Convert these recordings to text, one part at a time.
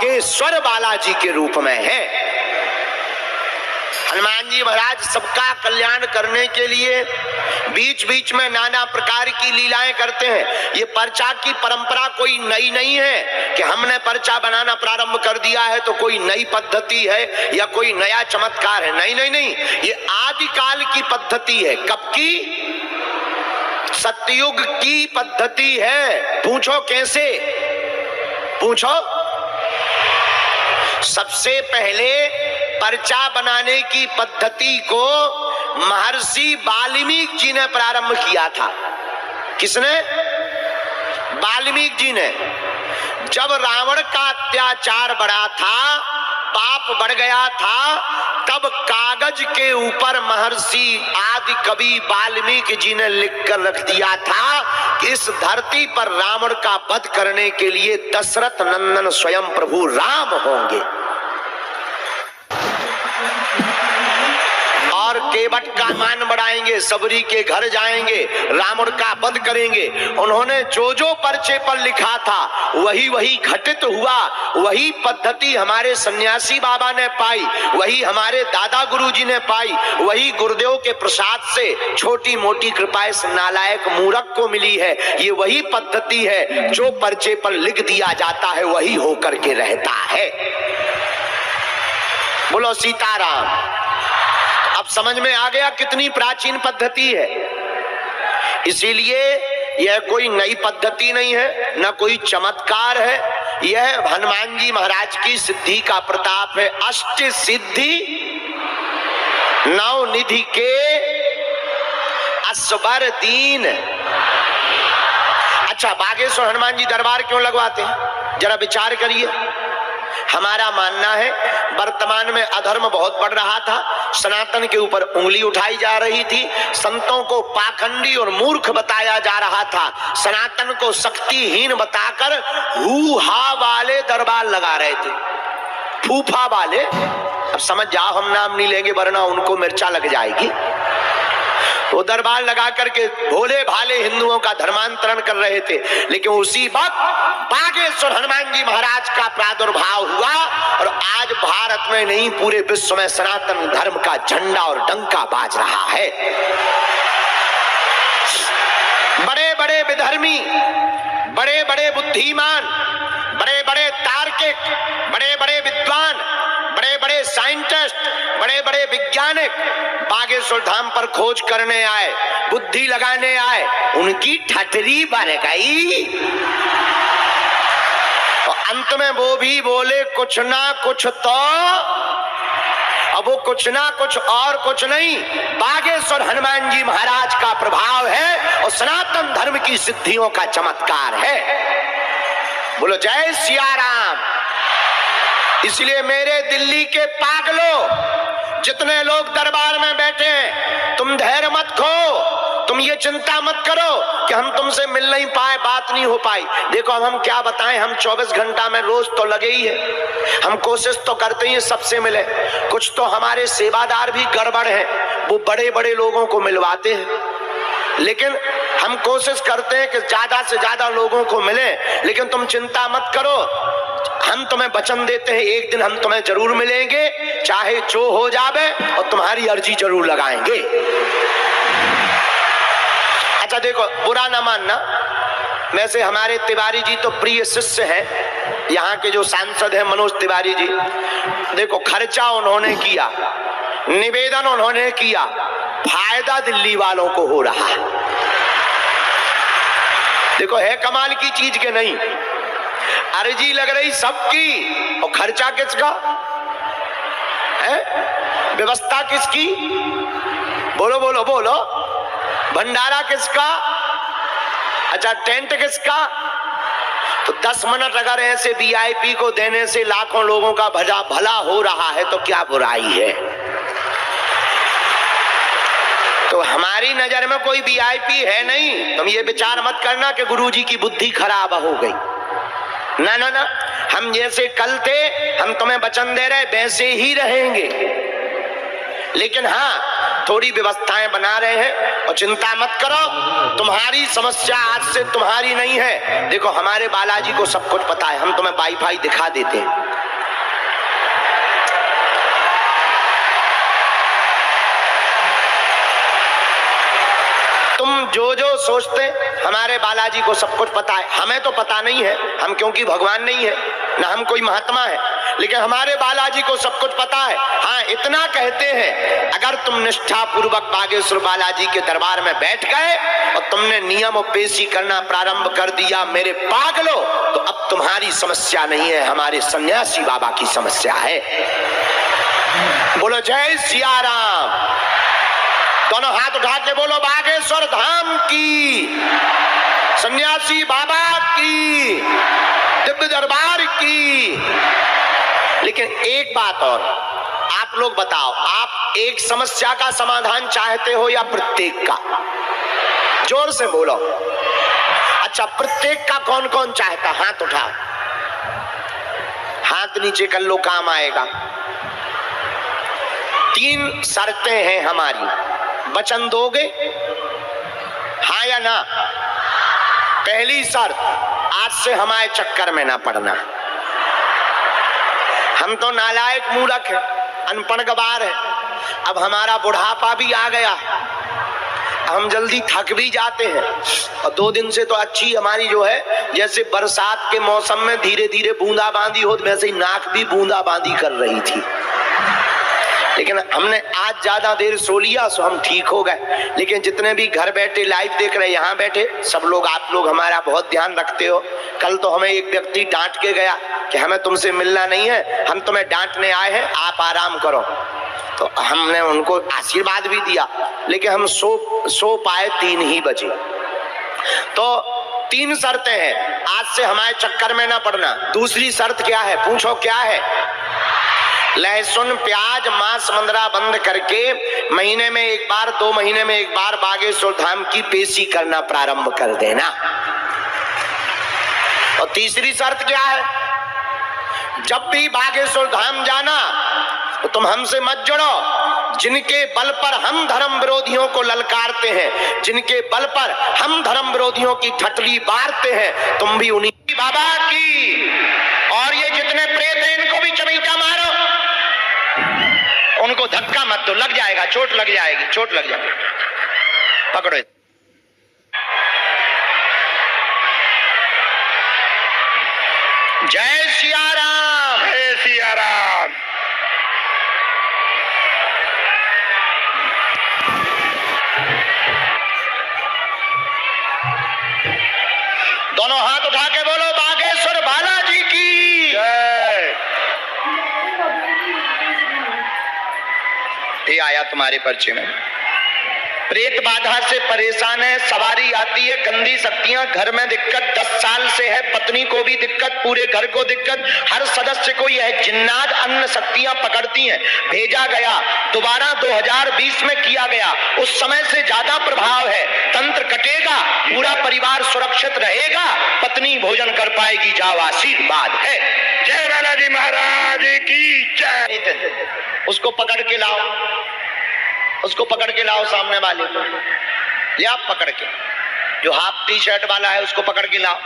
बागेश्वर बालाजी के रूप में है। हनुमान जी महाराज सबका कल्याण करने के लिए बीच बीच में नाना प्रकार की लीलाएं करते हैं। ये पर्चा की परंपरा कोई नई नहीं है कि हमने पर्चा बनाना प्रारंभ कर दिया है तो कोई नई पद्धति है या कोई नया चमत्कार है। नहीं नहीं नहीं, ये आदिकाल की पद्धति है। कब की? सतयुग की पद्धति है। पूछो कैसे? पूछो। सबसे पहले पर्चा बनाने की पद्धति को महर्षि वाल्मीकि जी ने प्रारंभ किया था। किसने? वाल्मीकि जी ने। जब रावण का अत्याचार बढ़ा था, पाप बढ़ गया था, तब कागज के ऊपर महर्षि आदि कवि वाल्मीकि जी ने लिख कर रख दिया था कि इस धरती पर रावण का वध करने के लिए दशरथ नंदन स्वयं प्रभु राम होंगे और केवट का मान बढ़ाएंगे, सबरी के घर जाएंगे, रावण का वध करेंगे। उन्होंने जो जो पर्चे पर लिखा था वही वही घटित हुआ। वही पद्धति हमारे सन्यासी बाबा ने पाई, वही हमारे दादा गुरुजी ने पाई, वही गुरुदेव के प्रसाद से छोटी मोटी कृपा इस नालायक मूर्ख को मिली है। ये वही पद्धति है, जो पर्चे पर लिख दिया जाता है वही होकर के रहता है। बोलो सीताराम। अब समझ में आ गया कितनी प्राचीन पद्धति है। इसीलिए यह कोई नई पद्धति नहीं है, न कोई चमत्कार है। यह हनुमान जी महाराज की सिद्धि का प्रताप है। अष्ट सिद्धि नौ निधि के असबर दीन। अच्छा, बागेश्वर हनुमान जी दरबार क्यों लगवाते हैं? जरा विचार करिए। हमारा मानना है वर्तमान में अधर्म बहुत बढ़ रहा था, सनातन के ऊपर उंगली उठाई जा रही थी, संतों को पाखंडी और मूर्ख बताया जा रहा था, सनातन को शक्तिहीन बताकर हू-हा वाले दरबार लगा रहे थे, फूफा वाले। अब समझ जाओ, हम नाम नहीं लेंगे वरना उनको मिर्चा लग जाएगी। वो दरबार लगा करके भोले भाले हिंदुओं का धर्मांतरण कर रहे थे। लेकिन उसी वक्त बागेश्वर हनुमान जी महाराज का प्रादुर्भाव हुआ और आज भारत में नहीं पूरे विश्व में सनातन धर्म का झंडा और डंका बाज रहा है। बड़े बड़े विधर्मी, बड़े बड़े बुद्धिमान, बड़े बड़े तार्किक, बड़े बड़े विद्वान, बड़े बड़े साइंटिस्ट, बड़े बड़े वैज्ञानिक बागेश्वर धाम पर खोज करने आए, बुद्धि लगाने आए। उनकी ठठरी बढ़ गई और अंत में वो भी बोले कुछ ना कुछ तो। अब वो कुछ ना कुछ और कुछ नहीं, बागेश्वर हनुमान जी महाराज का प्रभाव है और सनातन धर्म की सिद्धियों का चमत्कार है। बोलो जय सिया राम। इसलिए मेरे दिल्ली के पागलों, जितने लोग दरबार में बैठे हैं, तुम धैर्य मत खो, तुम ये चिंता मत करो कि हम तुमसे मिल नहीं पाए, बात नहीं हो पाई। देखो अब हम क्या बताएं, हम 24 घंटा में रोज तो लगे ही है, हम कोशिश तो करते ही सबसे मिले। कुछ तो हमारे सेवादार भी गड़बड़ हैं, वो बड़े बड़े लोगों को मिलवाते हैं, लेकिन हम कोशिश करते हैं कि ज्यादा से ज्यादा लोगों को मिले। लेकिन तुम चिंता मत करो, हम तुम्हें वचन देते हैं एक दिन हम तुम्हें जरूर मिलेंगे, चाहे जो हो जावे, और तुम्हारी अर्जी जरूर लगाएंगे। अच्छा देखो, बुरा ना मानना, वैसे हमारे तिवारी जी तो प्रिय शिष्य हैं, यहाँ के जो सांसद हैं मनोज तिवारी जी। देखो खर्चा उन्होंने किया, निवेदन उन्होंने किया, फायदा दिल्ली वालों को हो रहा है। देखो है कमाल की चीज के नहीं, अर्जी लग रही सबकी और खर्चा किसका है? व्यवस्था किसकी? बोलो बोलो बोलो। भंडारा किसका? अच्छा टेंट किसका? तो 10 मिनट अगर ऐसे वीआईपी को देने से लाखों लोगों का भला हो रहा है तो क्या बुराई है? तो हमारी नजर में कोई वीआईपी है नहीं। तुम ये विचार मत करना कि गुरुजी की बुद्धि खराब हो गई। ना ना ना, हम जैसे कल थे, हम तुम्हें वचन दे रहे वैसे ही रहेंगे। लेकिन हाँ, थोड़ी व्यवस्थाएं बना रहे हैं और चिंता मत करो, तुम्हारी समस्या आज से तुम्हारी नहीं है। देखो हमारे बालाजी को सब कुछ पता है, हम तुम्हें वाईफाई दिखा देते हैं। जो जो सोचते हमारे बालाजी को सब कुछ पता है, हमें तो पता नहीं है, हम क्योंकि भगवान नहीं है, ना हम कोई महात्मा है, लेकिन हमारे बालाजी को सब कुछ पता है। हाँ, इतना कहते हैं, अगर तुम निष्ठा पूर्वक बागेश्वर बालाजी के दरबार में बैठ गए और तुमने नियम और पेशी करना प्रारंभ कर दिया मेरे पागलो, तो अब तुम्हारी समस्या नहीं है, हमारे सन्यासी बाबा की समस्या है। बोलो जय सिया राम। दोनों हाथ उठा के बोलो बागेश्वर धाम की, सन्यासी बाबा की, दिव्य दरबार की। लेकिन एक बात और, आप लोग बताओ, आप एक समस्या का समाधान चाहते हो या प्रत्येक का? जोर से बोलो। अच्छा, प्रत्येक का कौन कौन चाहता? हाथ उठाओ, हाथ नीचे कर लो, काम आएगा। 3 शर्तें हैं हमारी, वचन दोगे हाँ या ना? पहली शर्त, आज से हमारे चक्कर में ना पड़ना। हम तो नालायक मूर्ख है, अनपढ़ गवार है, अब हमारा बुढ़ापा भी आ गया, हम जल्दी थक भी जाते हैं। और 2 दिन से तो अच्छी हमारी जो है, जैसे बरसात के मौसम में धीरे धीरे बूंदाबांदी हो, वैसे ही नाक भी बूंदाबांदी कर रही थी, लेकिन हमने आज ज्यादा देर सो लिया सो हम ठीक हो गए। लेकिन जितने भी घर बैठे लाइव देख रहे, यहाँ बैठे सब लोग, आप लोग हमारा बहुत ध्यान रखते हो। कल तो हमें एक व्यक्ति डांट के गया कि हमें तुमसे मिलना नहीं है, हम तुम्हें डांटने आए हैं, आप आराम करो। तो हमने उनको आशीर्वाद भी दिया, लेकिन हम सो पाए 3 ही बजे। तो 3 शर्तें हैं, आज से हमारे चक्कर में ना पड़ना। दूसरी शर्त क्या है? पूछो क्या है? लहसुन प्याज मांस मंदरा बंद करके महीने में एक बार, 2 महीने में एक बार बागेश्वर धाम की पेशी करना प्रारंभ कर देना। और तीसरी शर्त क्या है? जब भी बागेश्वर धाम जाना तो तुम हमसे मत जुड़ो। जिनके बल पर हम धर्म विरोधियों को ललकारते हैं, जिनके बल पर हम धर्म विरोधियों की ठटली बारते हैं, तुम भी उन्हीं बाबा की। और ये जितने प्रेत हैं इनको भी चमेटा मारो, उनको धक्का मत दो, लग जाएगा, चोट लग जाएगी, चोट लग जाएगी। पकड़ो। जय सिया राम, जय सिया राम। दोनों हाथ उठा के बोलो बागेश्वर बालाजी की जय। ये आया तुम्हारे पर्चे में। प्रेत बाधा से परेशान है, सवारी आती है, गंदी शक्तियां, घर में दिक्कत 10 साल से है, पत्नी को भी दिक्कत, पूरे घर को दिक्कत, हर सदस्य को यह जिन्नात अन्न शक्तियां पकड़ती हैं। भेजा गया, दोबारा 2020 में किया गया, उस समय से ज्यादा प्रभाव है। तंत्र कटेगा, पूरा परिवार सुरक्षित रहेगा, पत्नी भोजन कर पाएगी, जाओ आशीर्वाद है। जय बालाजी महाराज की जय। उसको पकड़ के लाओ, उसको पकड़ के लाओ, सामने वाले को ले आप पकड़ के, जो हाफ टी-शर्ट वाला है उसको पकड़ के लाओ।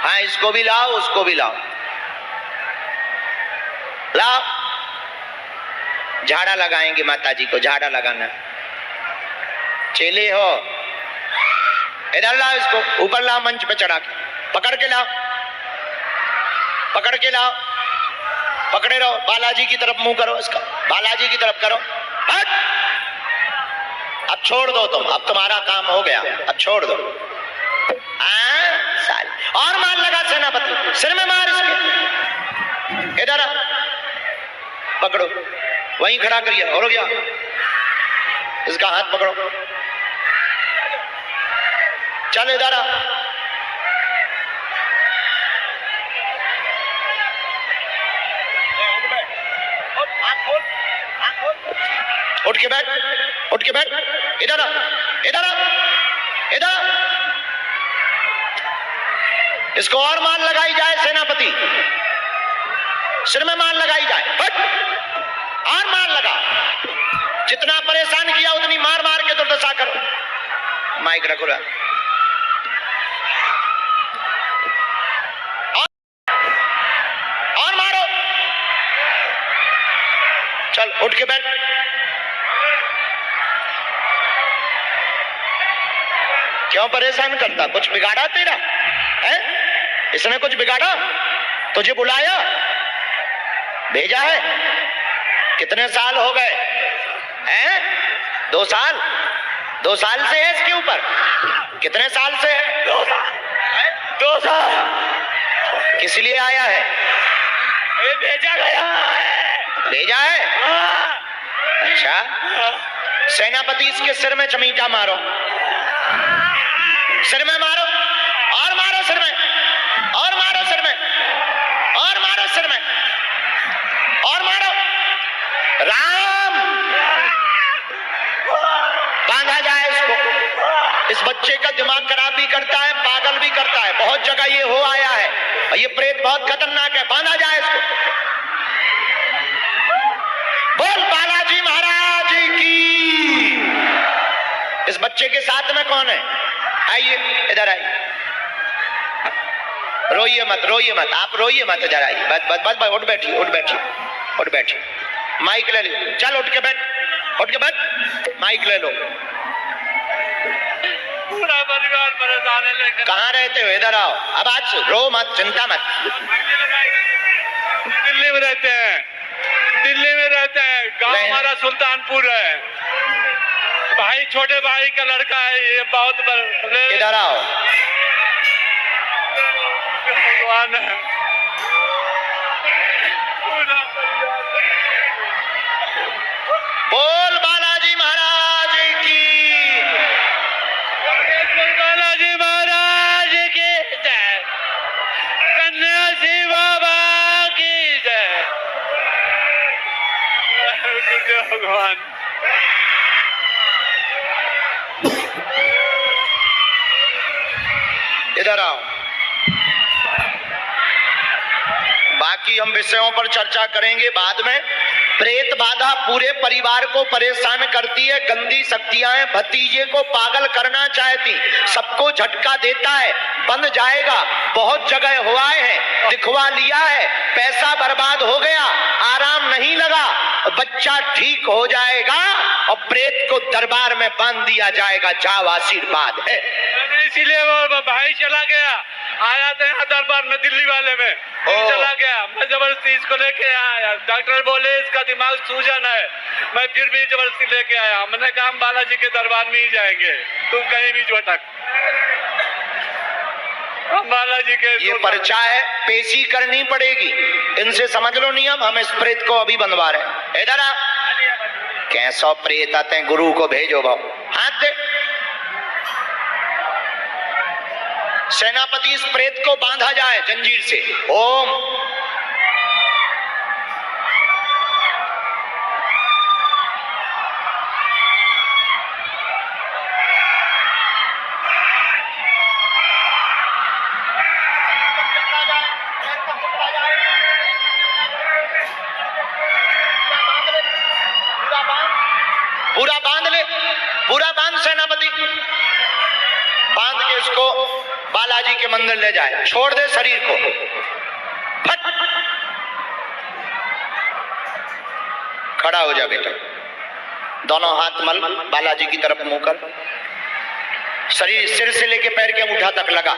हाँ, इसको भी लाओ, उसको भी लाओ, लाओ। झाड़ा लगाएंगे माता जी को, झाड़ा लगाना। चेले हो, इधर लाओ, इसको ऊपर लाओ, मंच पे चढ़ा के पकड़ के लाओ, पकड़ के लाओ, पकड़े रहो। बालाजी की तरफ मुंह करो, इसका बालाजी की तरफ करो। हट, अब छोड़ दो तुम, अब तुम्हारा काम हो गया, अब छोड़ दो। साल और मार लगा सेनापति, सिर में मार इसके। इधर पकड़ो, वहीं खड़ा करिए, और हो गया। इसका हाथ पकड़ो, चल इधर आ। उठ के बैठ, उठ के बैठ, इधर आ, इधर आ, इधर आ। इसको और मार लगाई जाए सेनापति, सिर में मार लगाई जाए। हट, और मार लगा, जितना परेशान किया उतनी मार मार के दुर्दशा करो। माइक रखो, और मारो, चल उठ के बैठ। क्यों परेशान करता? कुछ बिगाड़ा तेरा है? इसने कुछ बिगाड़ा? तुझे बुलाया, भेजा है? कितने साल हो गए हैं? 2 साल? 2 साल से है इसके ऊपर? कितने साल से है? 2 साल। किस लिए आया है? भेजा गया है। भेजा है? अच्छा, सेनापति इसके सिर में चमीटा मारो, सिर में मारो, और मारो सिर में, और मारो सिर में, और मारो सिर में, और मारो। राम, बांधा जाए इसको। इस बच्चे का दिमाग खराब भी करता है, पागल भी करता है, बहुत जगह ये हो आया है, और ये प्रेत बहुत खतरनाक है। बांधा जाए इसको। बोल बालाजी महाराज की। इस बच्चे के साथ में कौन है? आइए, इधर आइए। रोइए मत, रोइए मत, आप रोइए मत, इधर आइए। बस बस बस, उठ बैठिए, उठ बैठिए, उठ बैठिए। माइक ले लो, चल उठ के बैठ, उठ के बैठ, माइक ले लो। पूरा परिवार परेशान है। कहाँ रहते हो? इधर आओ। अब आज रो मत, चिंता मत। दिल्ली में रहते हैं, दिल्ली में रहते हैं। गांव हमारा सुल्तानपुर है। भाई, छोटे भाई का लड़का है ये। बहुत इधर आओ। भगवान है। बोल बालाजी महाराज की। बालाजी महाराज की जय। सन्यासी बाबा की जय। भगवान। इधर आओ। बाकी हम विषयों पर चर्चा करेंगे बाद में। प्रेत बाधा पूरे परिवार को परेशान करती है। गंदी शक्तियां भतीजे को पागल करना चाहती, सबको झटका देता है। बंद जाएगा, बहुत जगह हुआ है, दिखवा लिया है, पैसा बर्बाद हो गया, आराम नहीं लगा, बच्चा ठीक हो जाएगा और प्रेत को दरबार में बांध दिया जाएगा। जाओ, आशीर्वाद है। इसीलिए वो भाई चला गया, आया था यहाँ दरबार में दिल्ली वाले में, चला गया। मैं जबरदस्ती इसको लेके आया। डॉक्टर बोले इसका दिमाग सूजन है, मैं फिर भी जबरदस्ती लेके आया। मैंने कहा हम बालाजी के दरबार में ही जाएंगे, तुम कहीं भी भटक। हम बालाजी के ये पर्चा है, पेशी करनी पड़ेगी। इनसे समझ लो नियम। हम इस प्रेत को अभी बनवा रहे हैं। इधर आ। कैसा प्रेत आते हैं, गुरु को भेजो भाव। हाथ दे। सेनापति, इस प्रेत को बांधा जाए जंजीर से। ओम। पूरा बांध ले, पूरा बांध सेनापति। बांध के इसको बालाजी के मंदिर ले जाए। छोड़ दे शरीर को। फट। खड़ा हो जा बेटा। दोनों हाथ मल बालाजी की तरफ मुंह कर। शरीर सिर से लेके पैर के अंगूठा तक लगा।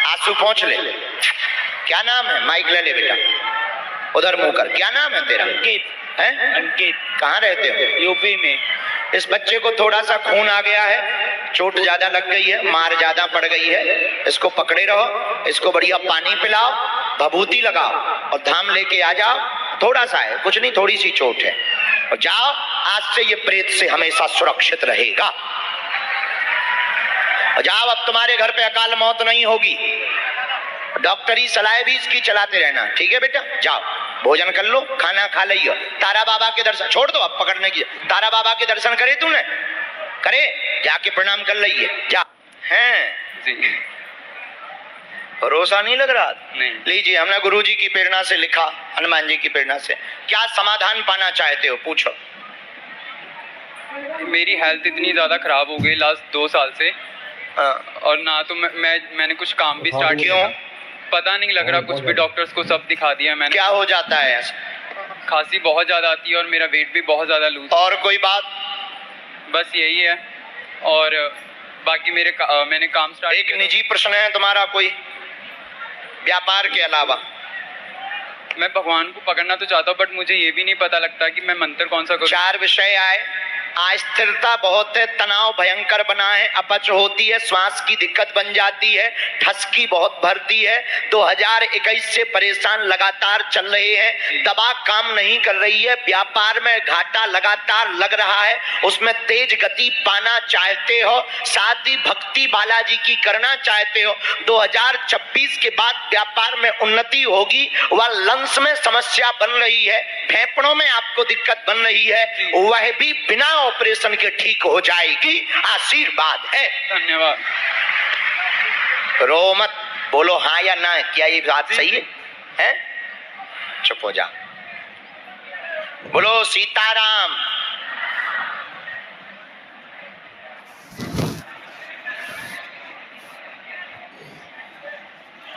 आंसू पहुंच ले। क्या नाम है? माइक ले ले बेटा। उधर मुंह कर। क्या नाम है तेरा? अंकित है? अंकित। कहाँ रहते हो? यूपी में। इस बच्चे को थोड़ा सा खून आ गया है, चोट ज्यादा लग गई है, मार ज्यादा पड़ गई है। इसको पकड़े रहो, इसको बढ़िया पानी पिलाओ, भभूति लगाओ और धाम लेके आ जाओ। थोड़ा सा है, कुछ नहीं, थोड़ी सी चोट है। और जाओ, आज से ये प्रेत से हमेशा सुरक्षित रहेगा। और जाओ, अब तुम्हारे घर पे अकाल मौत नहीं होगी। डॉक्टरी सलाह भी इसकी चलाते रहना, ठीक है बेटा? जाओ, भोजन कर लो, खाना खा लियो। तारा बाबा के दर्शन छोड़ दो, अब पकड़ने की। तारा बाबा के दर्शन करे तूने? करे, जाके प्रणाम कर लिये। जा। हैं जी। भरोसा नहीं लग रहा? नहीं। लीजिए, हमने गुरु जी की प्रेरणा से लिखा, हनुमान जी की प्रेरणा से। क्या समाधान पाना चाहते हो? पूछो। मेरी हेल्थ इतनी ज़्यादा खराब हो गई लास्ट 2 साल से। और ना तो मैंने कुछ काम भी स्टार्ट किया। क्यों? पता नहीं लग रहा कुछ भी। डॉक्टर्स को सब दिखा दिया मैंने। क्या हो जाता है? खांसी बहुत ज़्यादा आती है और मेरा वेट भी बहुत ज़्यादा लूज। और कोई बात? बस यही है। और बाकी मैंने काम स्टार्ट। एक निजी प्रश्न है तुम्हारा कोई, व्यापार के अलावा? मैं भगवान को पकड़ना तो चाहता हूँ, बट मुझे ये भी नहीं पता लगता कि मैं मंत्र कौन सा करूँ। 4 विषय आए। अस्थिरता बहुत है, तनाव भयंकर बना है, अपच होती है, श्वास की दिक्कत बन जाती है, ठसकी बहुत भरती है, 2021 से परेशान लगातार चल रहे हैं, दवा काम नहीं कर रही है, व्यापार में घाटा लगातार लग रहा है, उसमें तेज गति पाना चाहते हो, साथ ही भक्ति बालाजी की करना चाहते हो। 2026 के बाद व्यापार में उन्नति होगी। वह लंग्स में समस्या बन रही है, फेफड़ों में आपको दिक्कत बन रही है, वह भी बिना ऑपरेशन के ठीक हो जाएगी। आशीर्वाद है। धन्यवाद। रो मत, बोलो हाँ या ना, क्या ये बात सही है? हैं? चुप हो जा। बोलो सीताराम।